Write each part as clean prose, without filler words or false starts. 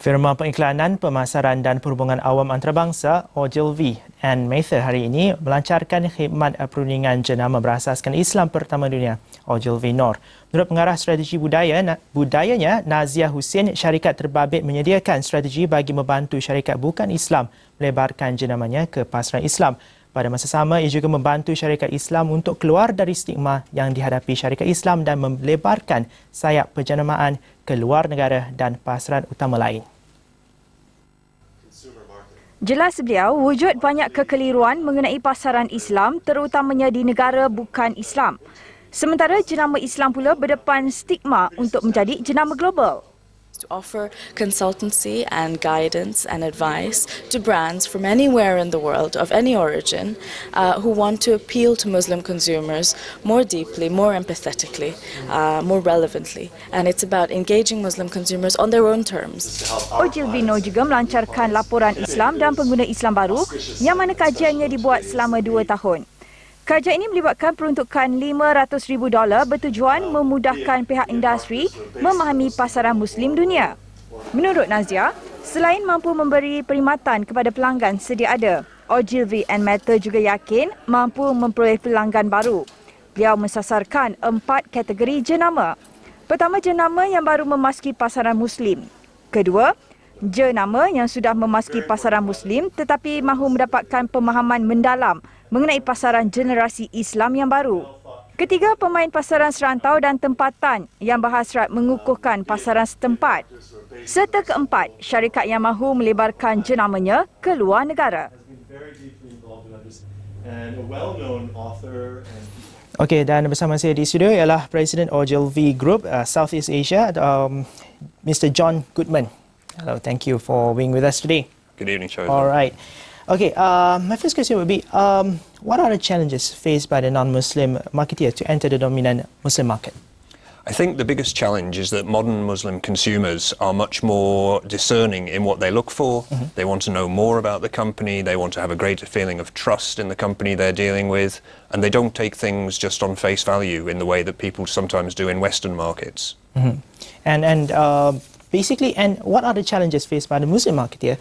Firma pengiklanan, pemasaran dan perhubungan awam antarabangsa Ogilvy Noor hari ini melancarkan khidmat perundingan jenama berasaskan Islam pertama dunia, Ogilvy Noor. Menurut pengarah strategi budayanya, Nazia Hussein, syarikat terbabit menyediakan strategi bagi membantu syarikat bukan Islam melebarkan jenamanya ke pasaran Islam. Pada masa sama, ia juga membantu syarikat Islam untuk keluar dari stigma yang dihadapi syarikat Islam dan melebarkan sayap penjenamaan ke luar negara dan pasaran utama lain. Jelas beliau, wujud banyak kekeliruan mengenai pasaran Islam terutamanya di negara bukan Islam. Sementara jenama Islam pula berdepan stigma untuk menjadi jenama global. To offer consultancy and guidance and advice to brands from anywhere in the world of any origin who want to appeal to Muslim consumers more deeply, more empathetically, more relevantly. And it's about engaging Muslim consumers on their own terms. Ogilvy Noor juga melancarkan laporan Islam dan pengguna Islam baru yang mana kajiannya dibuat selama 2 tahun. Kajian ini melibatkan peruntukan $500,000 bertujuan memudahkan pihak industri memahami pasaran Muslim dunia. Menurut Nazia, selain mampu memberi perkhidmatan kepada pelanggan sedia ada, Ogilvy Noor juga yakin mampu memperoleh pelanggan baru. Beliau mensasarkan 4 kategori jenama. Pertama, jenama yang baru memasuki pasaran Muslim. Kedua, jenama yang sudah memasuki pasaran Muslim tetapi mahu mendapatkan pemahaman mendalam mengenai pasaran generasi Islam yang baru. Ketiga, pemain pasaran serantau dan tempatan yang berhasrat mengukuhkan pasaran setempat. Serta keempat, syarikat yang mahu melebarkan jenamanya ke luar negara. Okey, dan bersama saya di studio ialah Presiden Ogilvy Group Southeast Asia, Mr. John Goodman. Hello, thank you for being with us today. Good evening, Charles. All right. Okay, my first question would be, what are the challenges faced by the non-Muslim marketeer to enter the dominant Muslim market? I think the biggest challenge is that modern Muslim consumers are much more discerning in what they look for. They want to know more about the company, they want to have a greater feeling of trust in the company they're dealing with, and they don't take things just on face value in the way that people sometimes do in Western markets. Basically, and what are the challenges faced by the Muslim marketeer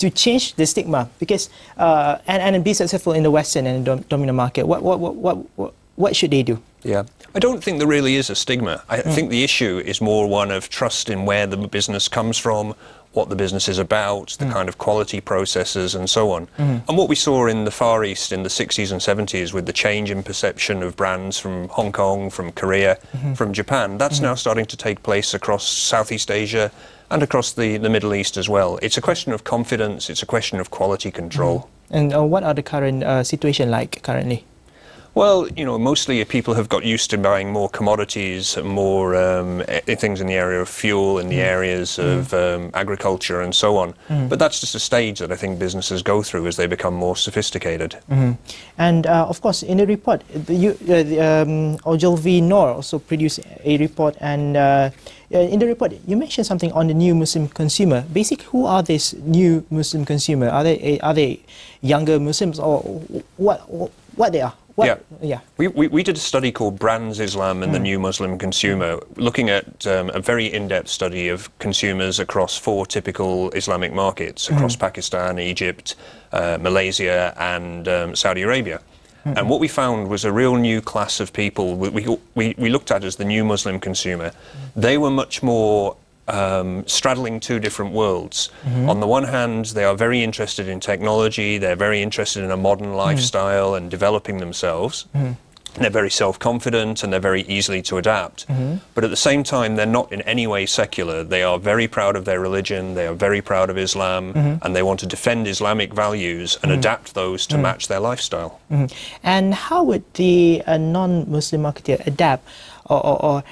to change the stigma? Because and be successful in the Western and dominant market, what should they do? Yeah, I don't think there really is a stigma. I think the issue is more one of trust in where the business comes from, what the business is about, the kind of quality processes and so on. And what we saw in the Far East in the 60s and 70s with the change in perception of brands from Hong Kong, from Korea, from Japan, that's now starting to take place across Southeast Asia and across the Middle East as well. It's a question of confidence, it's a question of quality control. And what are the current situation like currently? Well, you know, mostly people have got used to buying more commodities, more things in the area of fuel, in the areas of agriculture and so on. But that's just a stage that I think businesses go through as they become more sophisticated. And of course, in the report, Ogilvy Noor also produced a report, and in the report, you mentioned something on the new Muslim consumer. Basically, who are these new Muslim consumer? Are they younger Muslims, or what they are? We did a study called Brands Islam and the New Muslim Consumer, looking at a very in-depth study of consumers across 4 typical Islamic markets, across Pakistan, Egypt, Malaysia and Saudi Arabia. And what we found was a real new class of people we looked at as the new Muslim consumer. They were much more straddling 2 different worlds. On the one hand, they are very interested in technology, they're very interested in a modern lifestyle and developing themselves. They're very self-confident and they're very easily to adapt. But at the same time, they're not in any way secular. They are very proud of their religion, they are very proud of Islam, and they want to defend Islamic values and adapt those to match their lifestyle. And how would the non-Muslim marketer adapt or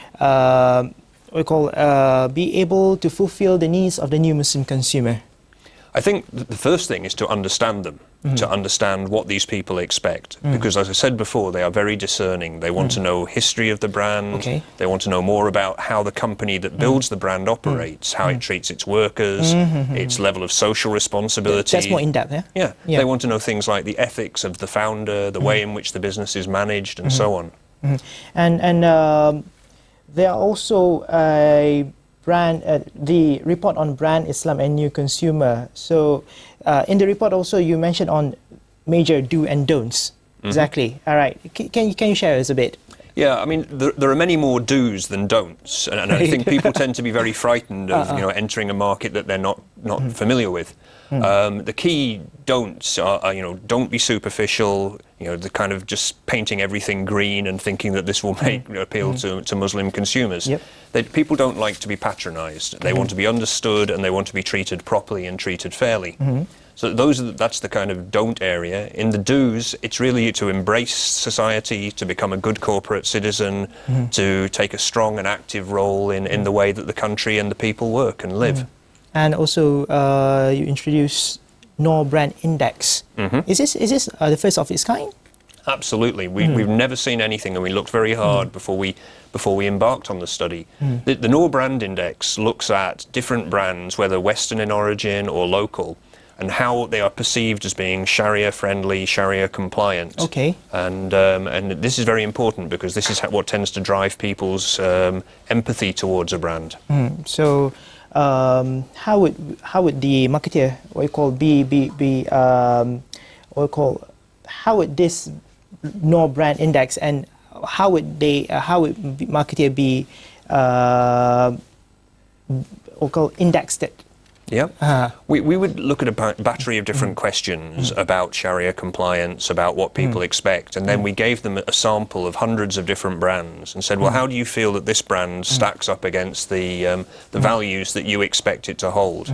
be able to fulfill the needs of the new Muslim consumer? I think the first thing is to understand them, to understand what these people expect. Because as I said before, they are very discerning. They want to know history of the brand, they want to know more about how the company that builds the brand operates, how it treats its workers, its level of social responsibility. That's more in-depth, yeah? They want to know things like the ethics of the founder, the way in which the business is managed and so on. And there are also the report on brand, Islam and new consumer. So in the report also you mentioned on major do and don'ts. Exactly. All right. Can you share us a bit? Yeah, I mean, there are many more do's than don'ts, and I think people tend to be very frightened of entering a market that they're not familiar with. The key don'ts are don't be superficial. The kind of just painting everything green and thinking that this will appeal to Muslim consumers. Yep. People don't like to be patronised. They want to be understood and they want to be treated properly and treated fairly. So that's the kind of don't area. In the do's, it's really to embrace society, to become a good corporate citizen, to take a strong and active role in the way that the country and the people work and live. And also, you introduced Noor Brand Index. Is this the first of its kind? Absolutely. We've never seen anything, and we looked very hard before we embarked on the study. The Noor Brand Index looks at different brands, whether Western in origin or local, and how they are perceived as being Sharia-friendly, Sharia-compliant. Okay. And this is very important because this is what tends to drive people's empathy towards a brand. So, how would the marketer, how would this Noor Brand Index, and how would marketer be indexed it? Yeah, we would look at a battery of different questions about Sharia compliance, about what people expect, and then we gave them a sample of hundreds of different brands and said, well, how do you feel that this brand stacks up against the values that you expect it to hold?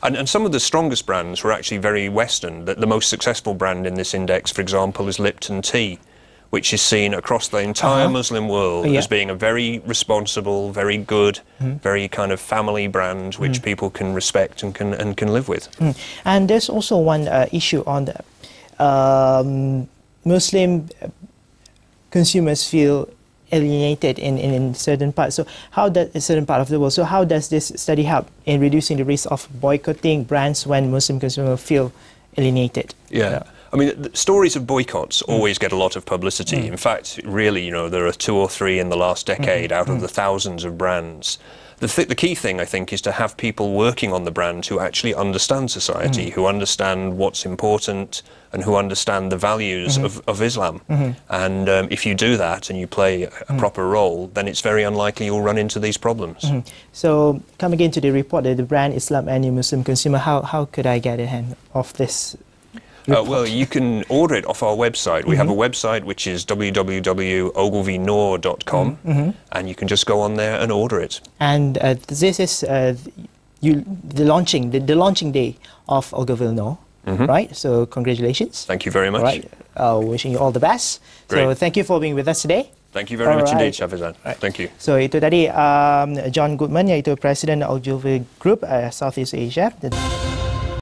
And some of the strongest brands were actually very Western. The most successful brand in this index, for example, is Lipton Tea, which is seen across the entire Muslim world as being a very responsible, very good, very kind of family brand which people can respect and can live with. And there's also one issue on the Muslim consumers feel alienated in certain parts. So how does a certain part of the world? So how does this study help in reducing the risk of boycotting brands when Muslim consumers feel alienated? Yeah. I mean, the stories of boycotts always get a lot of publicity. In fact, really, there are 2 or 3 in the last decade out of the thousands of brands. The key thing, I think, is to have people working on the brand who actually understand society, who understand what's important, and who understand the values of Islam. And if you do that and you play a proper role, then it's very unlikely you'll run into these problems. So, coming into the report, the brand Islam and Muslim consumer, how could I get a hand of this? Well, you can order it off our website. We have a website which is www.ogilvynoor.com, and you can just go on there and order it. And this is the launching day of Ogilvy Noor, right? So congratulations. Thank you very much. Right. Wishing you all the best. Great. So thank you for being with us today. Thank you very much indeed, Shafizan. Thank you. So itu tadi John Goodman, iaitu Presiden Ogilvy Group Southeast Asia.